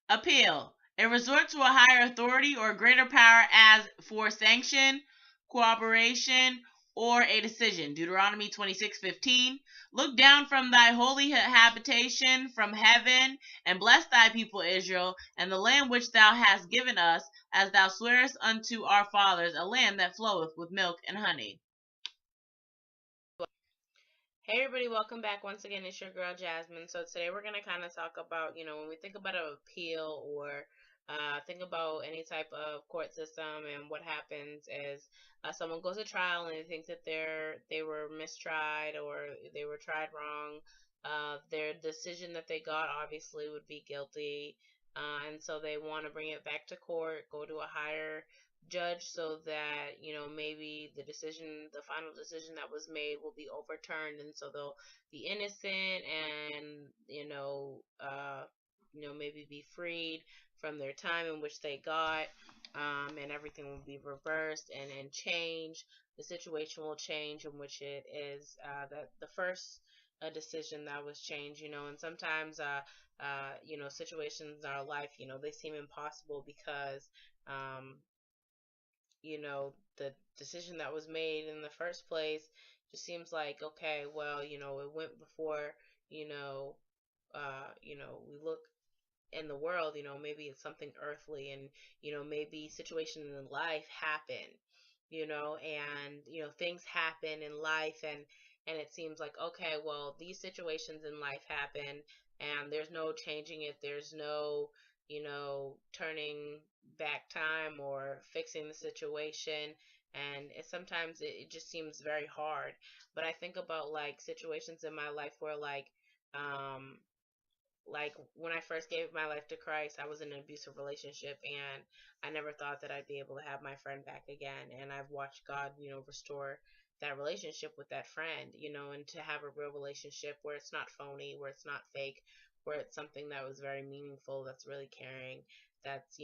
Appeal. A resort to a higher authority or greater power as for sanction, cooperation, or a decision. Deuteronomy 26:15. Look down from thy holy habitation from heaven, and bless thy people Israel, and the land which thou hast given us, as thou swearest unto our fathers, a land that floweth with milk and honey. Hey everybody, welcome back once again. It's your girl Jasmine. So today we're gonna kind of talk about, when we think about an appeal or think about any type of court system, and what happens is someone goes to trial and they think that they were mistried or they were tried wrong. Their decision that they got obviously would be guilty, and so they want to bring it back to court, go to a higher judge, so that maybe the final decision that was made will be overturned, and so they'll be innocent, and maybe be freed from their time in which they got, and everything will be reversed and change. The situation will change in which it is that the first decision that was changed, and sometimes situations in our life, they seem impossible because the decision that was made in the first place just seems like, okay, well, it went before, we look in the world, maybe it's something earthly, and, maybe situations in life happen, and, things happen in life, and it seems like, okay, well, these situations in life happen, and there's no changing it. There's no, turning back time or fixing the situation. And sometimes it just seems very hard. But I think about like situations in my life where um, like when I first gave my life to Christ, I was in an abusive relationship, and I never thought that I'd be able to have my friend back again. And I've watched God, restore that relationship with that friend, and to have a real relationship where it's not phony, where it's not fake, where it's something that was very meaningful, that's really caring, that's,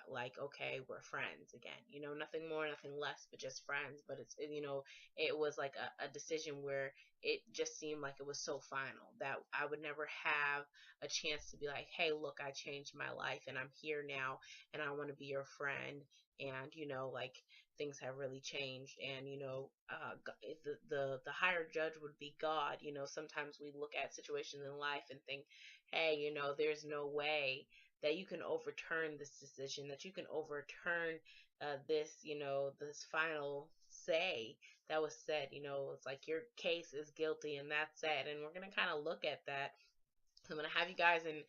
like, okay, we're friends again, nothing more, nothing less, but just friends. But it's, it was like a decision where it just seemed like it was so final that I would never have a chance to be like, hey, look, I changed my life and I'm here now and I want to be your friend. And, like things have really changed. And, the higher judge would be God. Sometimes we look at situations in life and think, hey, there's no way that you can overturn this decision, that you can overturn this final say that was said. It's like your case is guilty and that's it. And we're going to kind of look at that. I'm going to have you guys in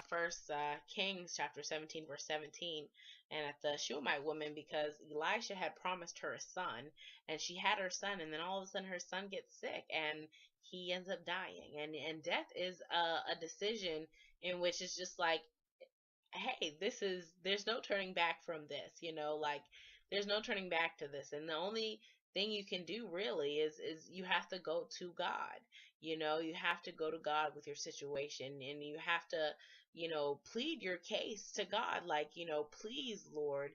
First Kings chapter 17 verse 17, and at the Shunammite woman, because Elisha had promised her a son, and she had her son, and then all of a sudden her son gets sick and he ends up dying, and death is a decision in which it's just like, hey, there's no turning back from this, like there's no turning back to this. And the only thing you can do really is you have to go to God. You have to go to God with your situation, and you have to, plead your case to God, like, please, Lord,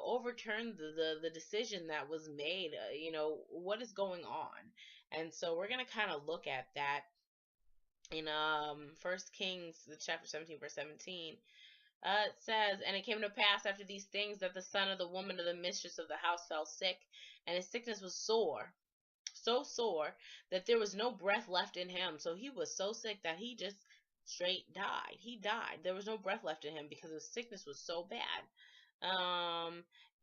overturn the decision that was made. What is going on? And so we're going to kind of look at that in First Kings chapter 17 verse 17. It says, and it came to pass after these things that the son of the woman of the mistress of the house fell sick, and his sickness was sore, so sore that there was no breath left in him. So he was so sick that he just straight died. He died. There was no breath left in him because his sickness was so bad.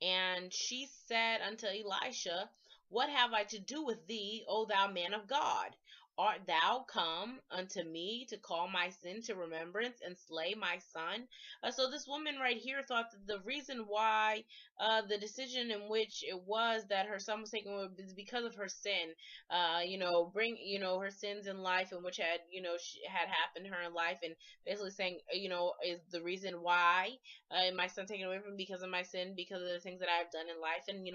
And she said unto Elisha, what have I to do with thee, O thou man of God? Art thou come unto me to call my sin to remembrance and slay my son? So this woman right here thought that the reason why the decision in which it was that her son was taken was because of her sin. Bring, her sins in life, and which had, she had happened to her in life, and basically saying, is the reason why my son taken away from me because of my sin, because of the things that I've done in life. And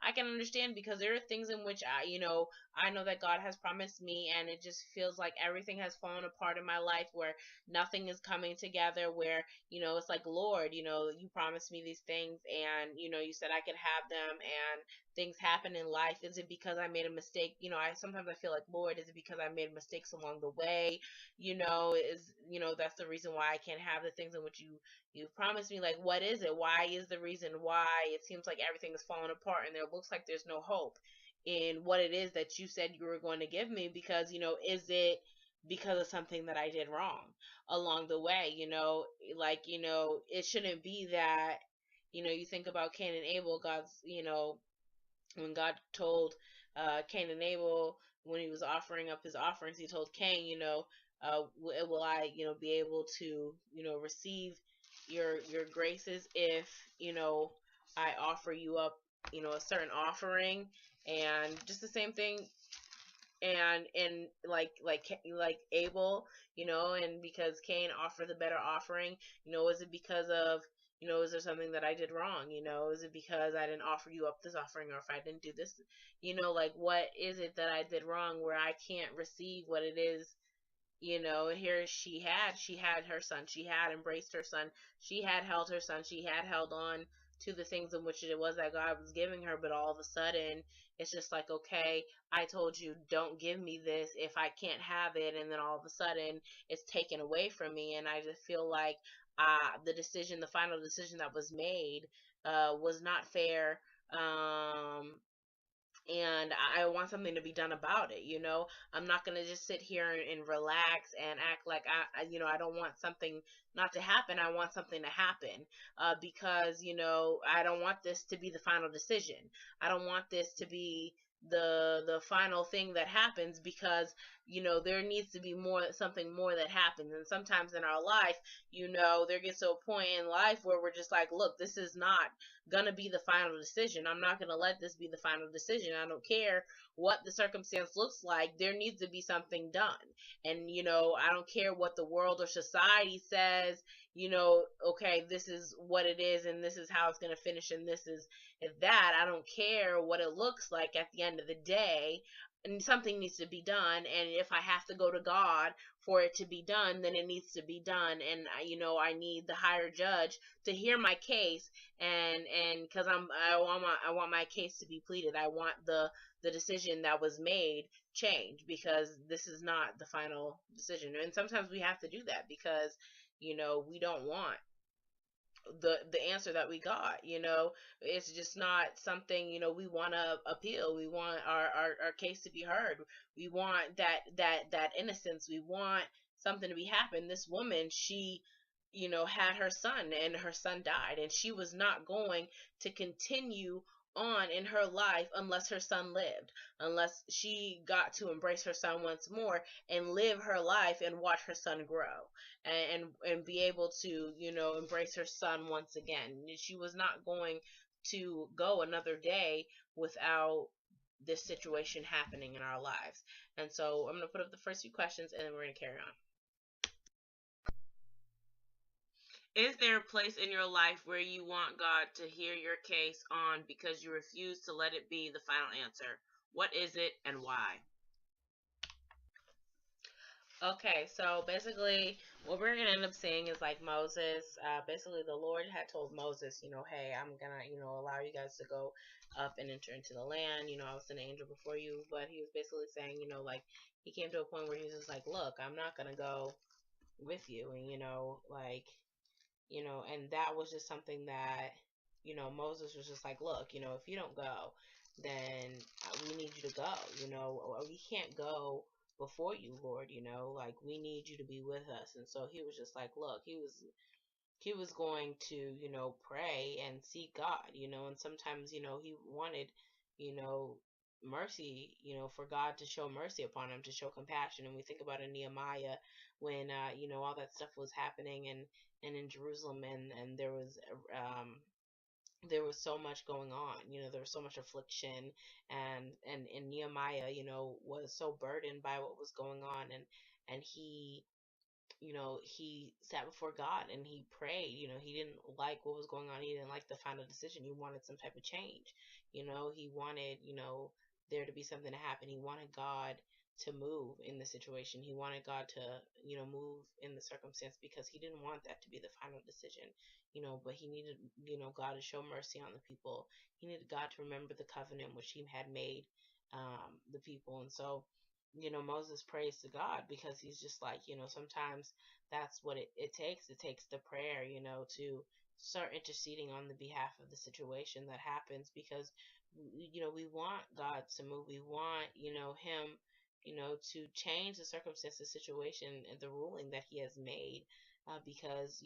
I can understand, because there are things in which I know that God has promised me, and it just feels like everything has fallen apart in my life, where nothing is coming together, where, it's like, Lord, you promised me these things, and, you said I could have them, and things happen in life. Is it because I made a mistake? I feel like, Lord, is it because I made mistakes along the way? That's the reason why I can't have the things in which you promised me. Like, what is it? Why is the reason why it seems like everything is falling apart, and there looks like there's no hope in what it is that you said you were going to give me? Because, is it because of something that I did wrong along the way? It shouldn't be that, you think about Cain and Abel. When God told Cain and Abel, when he was offering up his offerings, he told Cain, will I, be able to, receive your graces if, I offer you up, a certain offering. And just the same thing, and like Abel, and because Cain offered the better offering, is it because of, is there something that I did wrong? Is it because I didn't offer you up this offering, or if I didn't do this, what is it that I did wrong where I can't receive what it is? Here she had her son, she had embraced her son, she had held her son, she had held on to the things in which it was that God was giving her. But all of a sudden, it's just like, okay, I told you, don't give me this if I can't have it. And then all of a sudden, it's taken away from me. And I just feel like the final decision that was made, was not fair. And I want something to be done about it. I'm not gonna just sit here and relax and act like I don't want something not to happen. I want something to happen, because I don't want this to be the final decision. I don't want this to be the final thing that happens, because there needs to be something more that happens. And sometimes in our life, there gets to a point in life where we're just like, look, this is not gonna be the final decision. I'm not gonna let this be the final decision. I don't care what the circumstance looks like. There needs to be something done. And I don't care what the world or society says. Okay, this is what it is, and this is how it's gonna finish, and this is that. I don't care what it looks like. At the end of the day, and something needs to be done. And if I have to go to God for it to be done, then it needs to be done. And I need the higher judge to hear my case, and because I want my case to be pleaded. I want the decision that was made changed, because this is not the final decision. And sometimes we have to do that, because we don't want the answer that we got. It's just not something, we want to appeal. We want our case to be heard. We want that innocence. We want something to be happen. This woman, she had her son, and her son died, and she was not going to continue on in her life unless her son lived, unless she got to embrace her son once more and live her life and watch her son grow, and be able to embrace her son once again. She was not going to go another day without this situation happening in our lives. And so I'm going to put up the first few questions, and then we're going to carry on. Is there a place in your life where you want God to hear your case on because you refuse to let it be the final answer? What is it, and why? Okay, so basically, what we're gonna end up seeing is like Moses. Basically, the Lord had told Moses, hey, I'm gonna, allow you guys to go up and enter into the land. I will send an angel before you. But he was basically saying, like, he came to a point where he was just like, look, I'm not gonna go with you, and and that was just something that, Moses was just like, look, if you don't go, then we need you to go. We can't go before you, Lord. Like, we need you to be with us. And so he was just like, look, he was going to, pray and seek God, and sometimes, he wanted, mercy, for God to show mercy upon him, to show compassion. And we think about in Nehemiah, when, all that stuff was happening, and in Jerusalem, and there was so much going on. There was so much affliction, and Nehemiah, was so burdened by what was going on, and he, he sat before God and he prayed. He didn't like what was going on. He didn't like the final decision. He wanted some type of change. He wanted, there to be something to happen. He wanted God to move in the situation. He wanted God to, move in the circumstance because he didn't want that to be the final decision, but he needed, God to show mercy on the people. He needed God to remember the covenant which he had made the people. And so, Moses prays to God because he's just like, sometimes that's what it takes. It takes the prayer, to start interceding on the behalf of the situation that happens, because we want God to move. We want, him, to change the circumstance, the situation, and the ruling that he has made, because,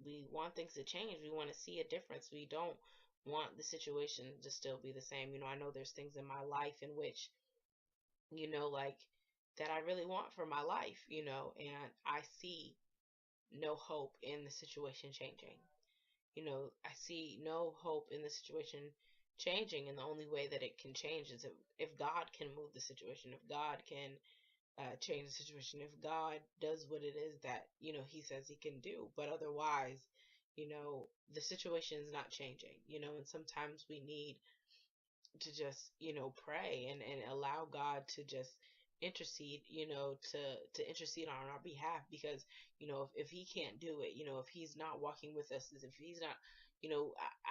we want things to change. We want to see a difference. We don't want the situation to still be the same. I know there's things in my life in which, like, that I really want for my life, and I see no hope in the situation changing. I see no hope in the situation changing, and the only way that it can change is if God can move the situation, if God can change the situation, if God does what it is that, he says he can do. But otherwise, the situation is not changing, and sometimes we need to just, pray and allow God to just intercede, to intercede on our behalf, because, if he can't do it, if he's not walking with us, if he's not,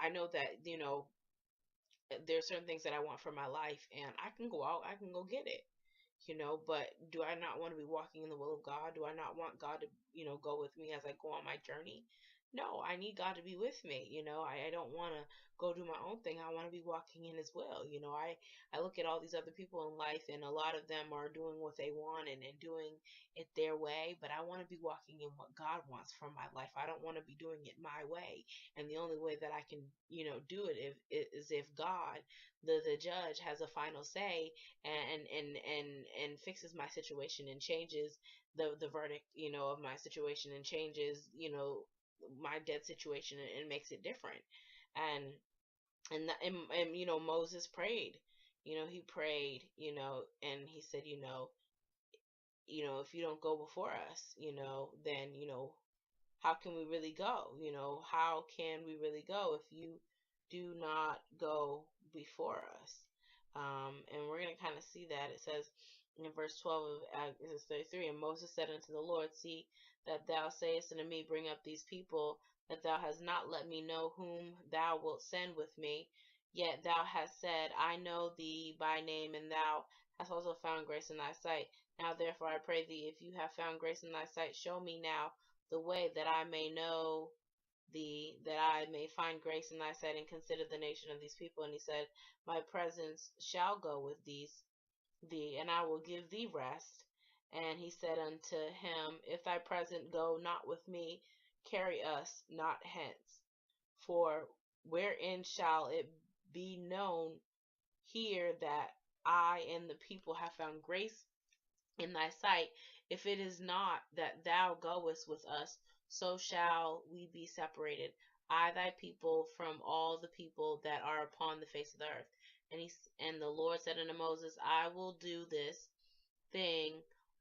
I know that, there's certain things that I want for my life, and I can go out, I can go get it, but do I not want to be walking in the will of God? Do I not want God to, go with me as I go on my journey? No, I need God to be with me. I don't want to go do my own thing. I want to be walking in his will. I look at all these other people in life, and a lot of them are doing what they want and doing it their way, but I want to be walking in what God wants for my life. I don't want to be doing it my way. And the only way that I can, do it is if God, the judge, has a final say and fixes my situation and changes the verdict, of my situation, and changes, my dead situation, and makes it different. And Moses prayed. He prayed, and he said, if you don't go before us, then, how can we really go? How can we really go if you do not go before us? And we're going to kind of see that. It says in verse 12 of Exodus 33, and Moses said unto the Lord, see that thou sayest unto me, bring up these people, that thou hast not let me know whom thou wilt send with me. Yet thou hast said, I know thee by name, and thou hast also found grace in thy sight. Now therefore I pray thee, if you have found grace in thy sight, show me now the way, that I may know thee, that I may find grace in thy sight, and consider the nation of these people. And he said, my presence shall go with thee, and I will give thee rest. And he said unto him, if thy presence go not with me, carry us not hence. For wherein shall it be known here that I and the people have found grace in thy sight, if it is not that thou goest with us, so shall we be separated, I thy people, from all the people that are upon the face of the earth. And the Lord said unto Moses, I will do this thing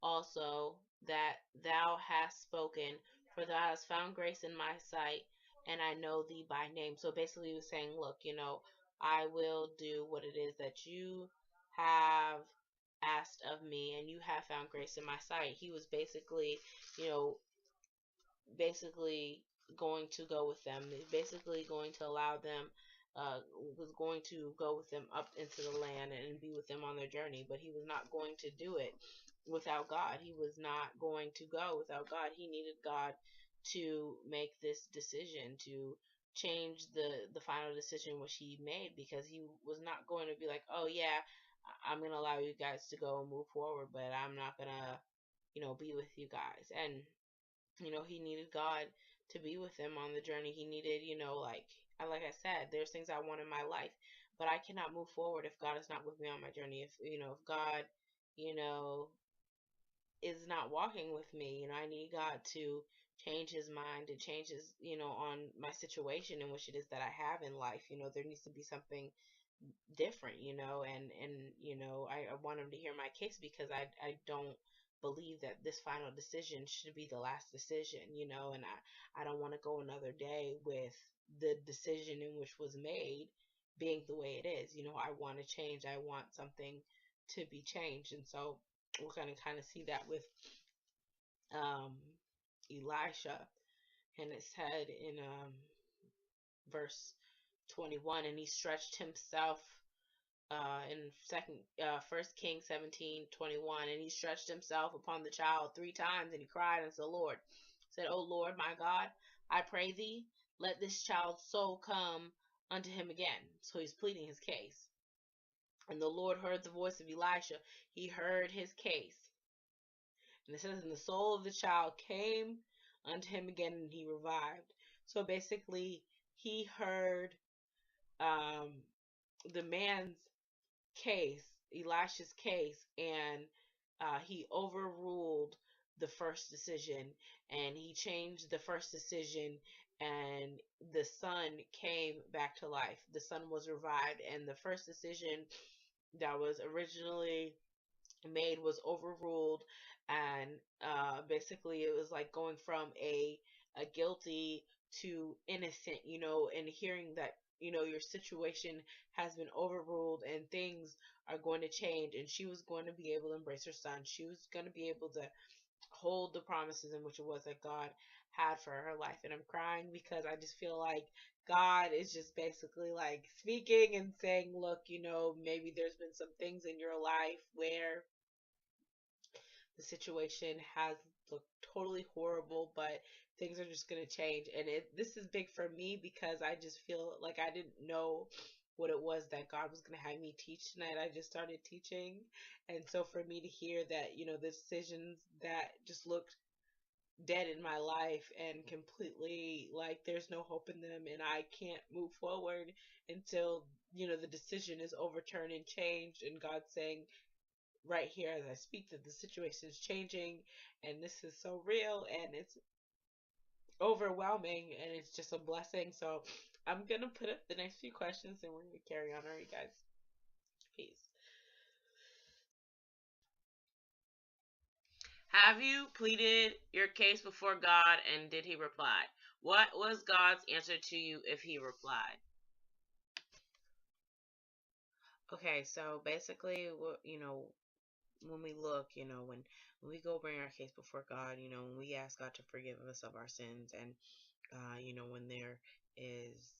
also that thou hast spoken, for thou hast found grace in my sight, and I know thee by name. So basically he was saying, look, I will do what it is that you have asked of me, and you have found grace in my sight. He was basically, you know, basically going to go with them, basically going to allow them, was going to go with them up into the land and be with them on their journey, but he was not going to do it without God. He was not going to go without God. He needed God to make this decision, to change the final decision which he made, because he was not going to be like, oh yeah, I'm going to allow you guys to go and move forward, but I'm not going to, be with you guys. And he needed God to be with him on the journey. He needed, like I said, there's things I want in my life, but I cannot move forward if God is not with me on my journey. If God, you know, is not walking with me, I need God to change his mind, to change his, on my situation in which it is that I have in life. There needs to be something different, I want him to hear my case, because I don't believe that this final decision should be the last decision, and I don't want to go another day with the decision in which was made being the way it is. I want to change. I want something to be changed. And so we're going to kind of see that with um, Elisha. And it said in verse 21, and he stretched himself in First Kings 17:21, and he stretched himself upon the child 3 times, and he cried unto the Lord, said, O Lord my God, I pray thee, let this child's soul come unto him again. So he's pleading his case. And the Lord heard the voice of Elisha. He heard his case. And it says, and the soul of the child came unto him again, and he revived. So basically, he heard the man's case, Elisha's case, and he overruled the first decision, and he changed the first decision, and the son came back to life. The son was revived, and the first decision that was originally made was overruled, and basically it was like going from a guilty to innocent, and hearing that your situation has been overruled and things are going to change, and she was going to be able to embrace her son. She was going to be able to hold the promises in which it was that God had for her life. And I'm crying because I just feel like God is just basically like speaking and saying, look, maybe there's been some things in your life where the situation has looked totally horrible, but things are just going to change. And this is big for me because I just feel like I didn't know what it was that God was going to have me teach tonight. I just started teaching. And so for me to hear that, the decisions that just looked dead in my life and completely like there's no hope in them, and I can't move forward until, the decision is overturned and changed, and God's saying, right here as I speak, that the situation is changing, and this is so real, and it's overwhelming, and it's just a blessing. So I'm gonna put up the next few questions, and we're gonna carry on. All right, guys. Peace. Have you pleaded your case before God, and did he reply? What was God's answer to you if he replied? Okay, so basically, when we look, when we go bring our case before God, when we ask God to forgive us of our sins, and when there is,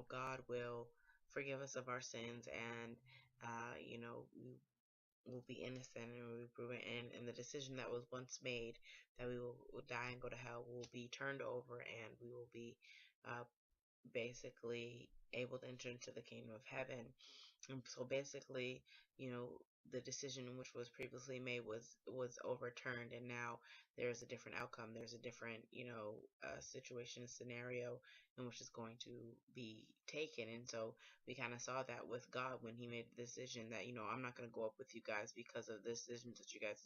God will forgive us of our sins, and we will be innocent, and we'll be proven, and the decision that was once made that we will die and go to hell will be turned over, and we will be uh, basically able to enter into the kingdom of heaven. And so basically, you know, the decision which was previously made was overturned, and now there's a different outcome. There's a different, situation, scenario in which is going to be taken. And so we kind of saw that with God when He made the decision that, I'm not going to go up with you guys because of the decisions that you guys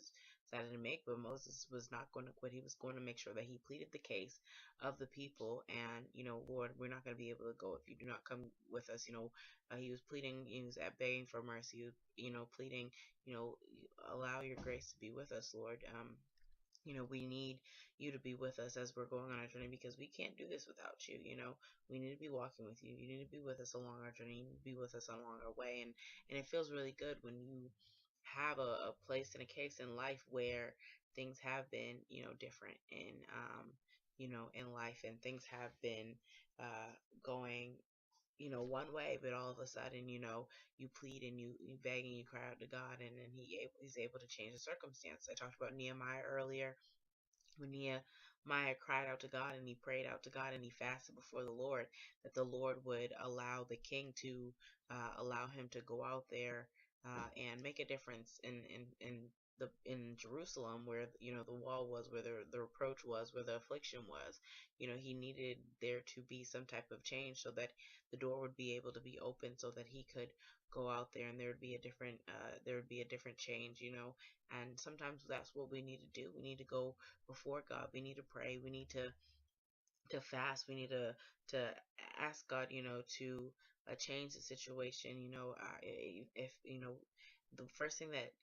decided to make. But Moses was not going to quit. He was going to make sure that he pleaded the case of the people, and, Lord, we're not going to be able to go if you do not come with us. He was pleading, he was begging for mercy, pleading, allow your grace to be with us, Lord. We need you to be with us as we're going on our journey, because we can't do this without you. We need to be walking with you. You need to be with us along our journey. You need to be with us along our way. And it feels really good when you have a place and a case in life where things have been, different in life, and things have been going one way, but all of a sudden, you plead and you beg and you cry out to God, and then he's able to change the circumstance. I talked about Nehemiah earlier. When Nehemiah cried out to God, and he prayed out to God, and he fasted before the Lord, that the Lord would allow the king to allow him to go out there and make a difference in Jerusalem, where the wall was, where the reproach was, where the affliction was. He needed there to be some type of change, so that the door would be able to be open, so that he could go out there, and there would be a different change. And sometimes that's what we need to do. We need to go before God. We need to pray. We need to fast. We need to ask God, to change the situation. If the first thing that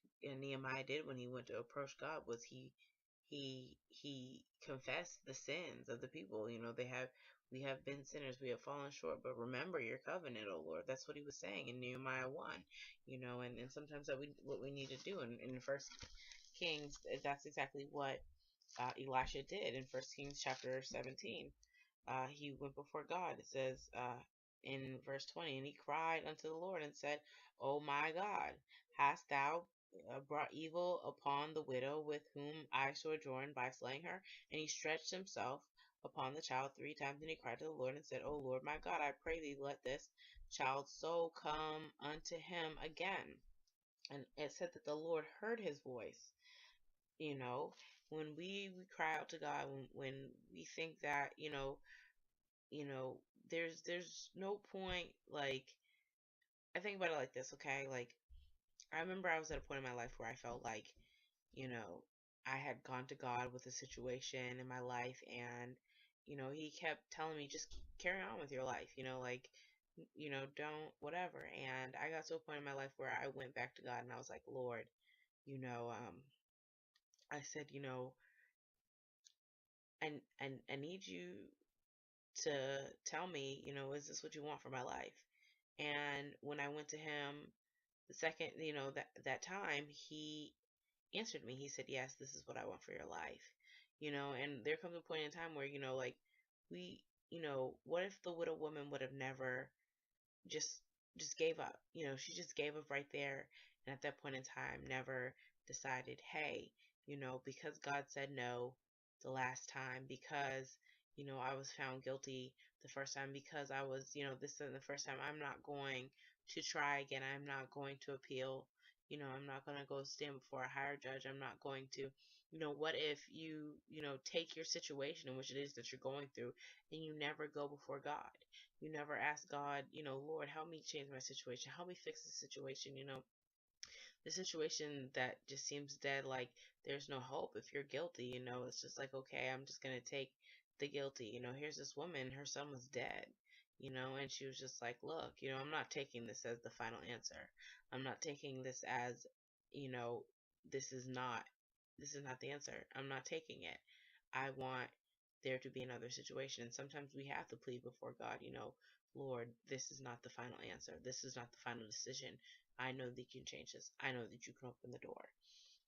Nehemiah did when he went to approach God was he he confessed the sins of the people. We have been sinners, we have fallen short, but remember your covenant, O Lord. That's what he was saying in Nehemiah 1. And sometimes that we what we need to do in First Kings, that's exactly what Elisha did in First Kings chapter 17. He went before God. It says in verse 20, and he cried unto the Lord and said, "O my God, hast thou brought evil upon the widow with whom I sojourn by slaying her?" And he stretched himself upon the child 3 times, and he cried to the Lord and said, "O Lord my God, I pray thee, let this child's soul come unto him again." And it said that the Lord heard his voice. You know, when we cry out to God, when we think that, you know, there's no point. Like, I think about it like this, okay? Like, I remember I was at a point in my life where I felt like, you know, I had gone to God with a situation in my life, and he kept telling me, just carry on with your life, like, don't whatever. And I got to a point in my life where I went back to God and I was like, Lord, you know, I said, I need you to tell me, is this what you want for my life? And when I went to him the second, that time, he answered me. He said, "Yes, this is what I want for your life." And there comes a point in time where, like, we, what if the widow woman would have never just gave up? She just gave up right there, and at that point in time never decided, hey, because God said no the last time, because I was found guilty the first time, because I was, this is the first time, I'm not going to try again. I'm not going to appeal. I'm not going to go stand before a higher judge. I'm not going to, what if you, take your situation in which it is that you're going through, and you never go before God? You never ask God, Lord, help me change my situation. Help me fix the situation. The situation that just seems dead, like there's no hope. If you're guilty, it's just like, okay, I'm just going to take the guilty. Here's this woman, her son was dead, and she was just like, look, I'm not taking this as the final answer. I'm not taking this as, you know, this is not, this is not the answer. I'm not taking it. I want there to be another situation. And sometimes we have to plead before God, Lord, this is not the final answer. This is not the final decision. I know that you can change this. I know that you can open the door.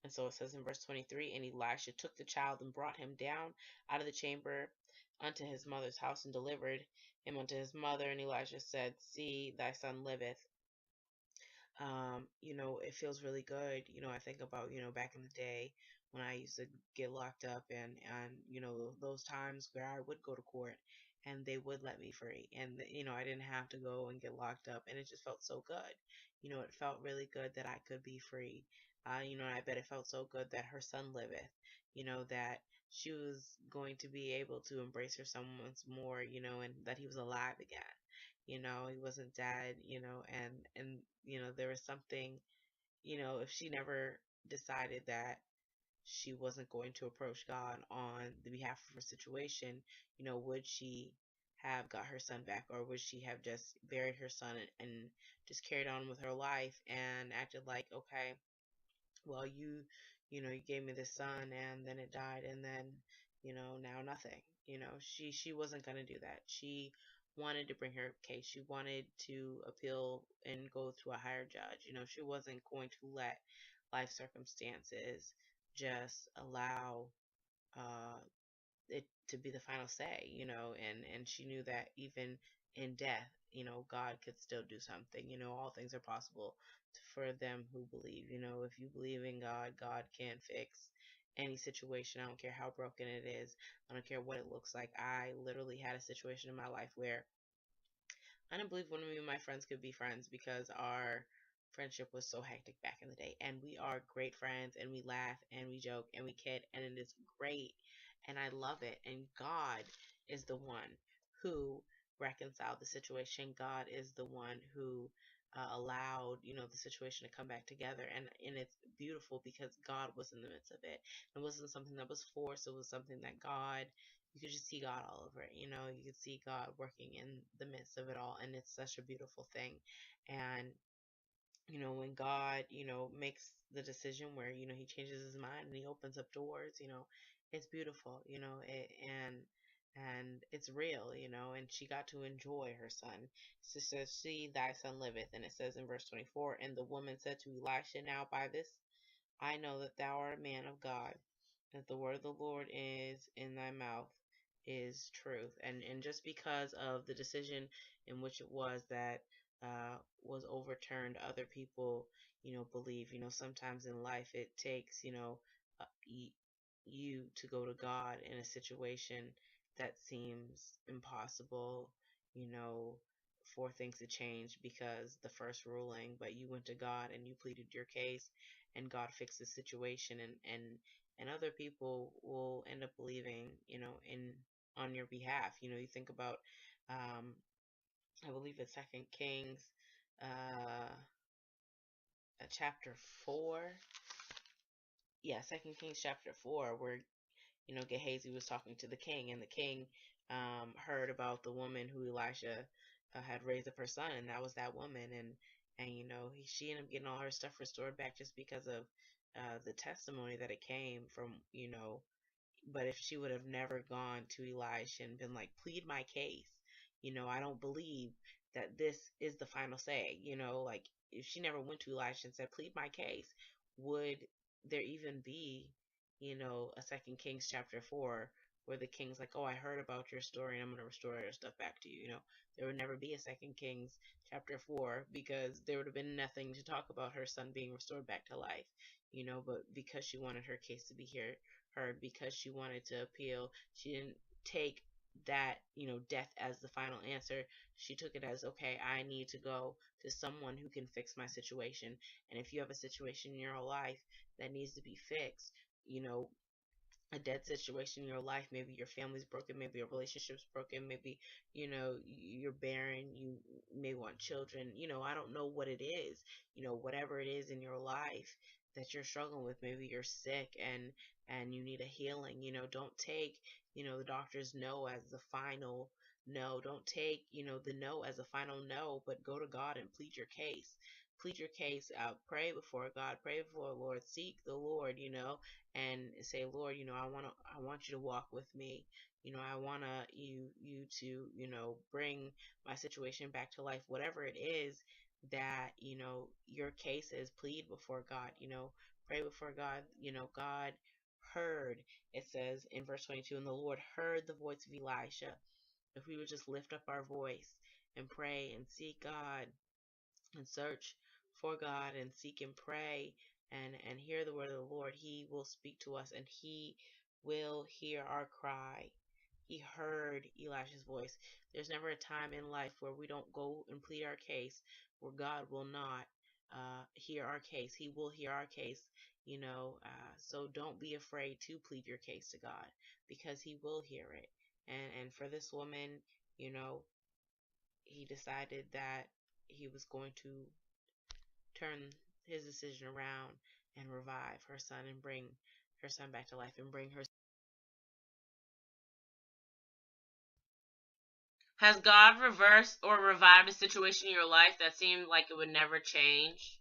And so it says in verse 23, and Elisha took the child and brought him down out of the chamber unto his mother's house and delivered him unto his mother. And Elisha said, see, thy son liveth. It feels really good. I think about, back in the day when I used to get locked up, and those times where I would go to court and they would let me free, and I didn't have to go and get locked up, and it just felt so good. It felt really good that I could be free. And I bet it felt so good that her son liveth, that she was going to be able to embrace her son once more, and that he was alive again. He wasn't dead, and there was something, if she never decided that she wasn't going to approach God on the behalf of her situation, would she have got her son back, or would she have just buried her son and just carried on with her life and acted like, okay, well, you gave me this son and then it died, and then, now nothing. She wasn't going to do that. She wanted to bring her case. She wanted to appeal and go to a higher judge. She wasn't going to let life circumstances just allow uh, it to be the final say, and she knew that even in death, God could still do something. All things are possible for them who believe. If you believe in God, God can fix any situation. I don't care how broken it is. I don't care what it looks like. I literally had a situation in my life where I didn't believe one of me and my friends could be friends because our friendship was so hectic back in the day. And we are great friends, and we laugh and we joke and we kid, and it is great. And I love it. And God is the one who reconciled the situation. God is the one who allowed, the situation to come back together. And it's beautiful because God was in the midst of it. It wasn't something that was forced. It was something that God, you could just see God all over it. You could see God working in the midst of it all, and it's such a beautiful thing. And when God, makes the decision where, he changes his mind and he opens up doors, it's beautiful, and it's real, and she got to enjoy her son. So it says, see, thy son liveth. And it says in verse 24, and the woman said to Elisha, now by this I know that thou art a man of God, that the word of the Lord is in thy mouth is truth. And just because of the decision in which it was that was overturned, other people, believe, sometimes in life it takes, you to go to God in a situation that seems impossible, you know, for things to change because the first ruling, but you went to God and you pleaded your case and God fixed the situation, and other people will end up believing, in on your behalf. You think about I believe it's Second Kings uh chapter 4. Yeah, Second Kings chapter 4, where Gehazi was talking to the king, and the king heard about the woman who Elisha had raised up her son, and that was that woman, and she ended up getting all her stuff restored back just because of the testimony that it came from. But if she would have never gone to Elisha and been like, plead my case, I don't believe that this is the final say, like if she never went to Elisha and said, plead my case, would there even be, a Second Kings chapter 4 where the king's like, oh, I heard about your story and I'm going to restore your stuff back to you? There would never be a Second Kings chapter 4 because there would have been nothing to talk about her son being restored back to life, but because she wanted her case to be heard, because she wanted to appeal, she didn't take that, death as the final answer. She took it as, okay, I need to go to someone who can fix my situation. And if you have a situation in your life that needs to be fixed, a dead situation in your life, maybe your family's broken, maybe your relationship's broken, maybe you're barren, you may want children, I don't know what it is, whatever it is in your life that you're struggling with. Maybe you're sick and you need a healing. Don't take the doctor's no as the final no. Don't take the no as a final no, but go to God and plead your case. Plead your case. Pray before God. Pray before the Lord. Seek the Lord. And say, Lord, I want you to walk with me. I want you to, bring my situation back to life. Whatever it is that, your case is, plead before God, pray before God. God heard, it says in verse 22, and the Lord heard the voice of Elisha. If we would just lift up our voice and pray and seek God and search for God and seek and pray and hear the word of the Lord, he will speak to us and he will hear our cry. He heard Elisha's voice. There's never a time in life where we don't go and plead our case where God will not hear our case. He will hear our case, so don't be afraid to plead your case to God because he will hear it. And for this woman, he decided that he was going to turn his decision around and revive her son and bring her son back to life and bring her. Has God reversed or revived a situation in your life that seemed like it would never change?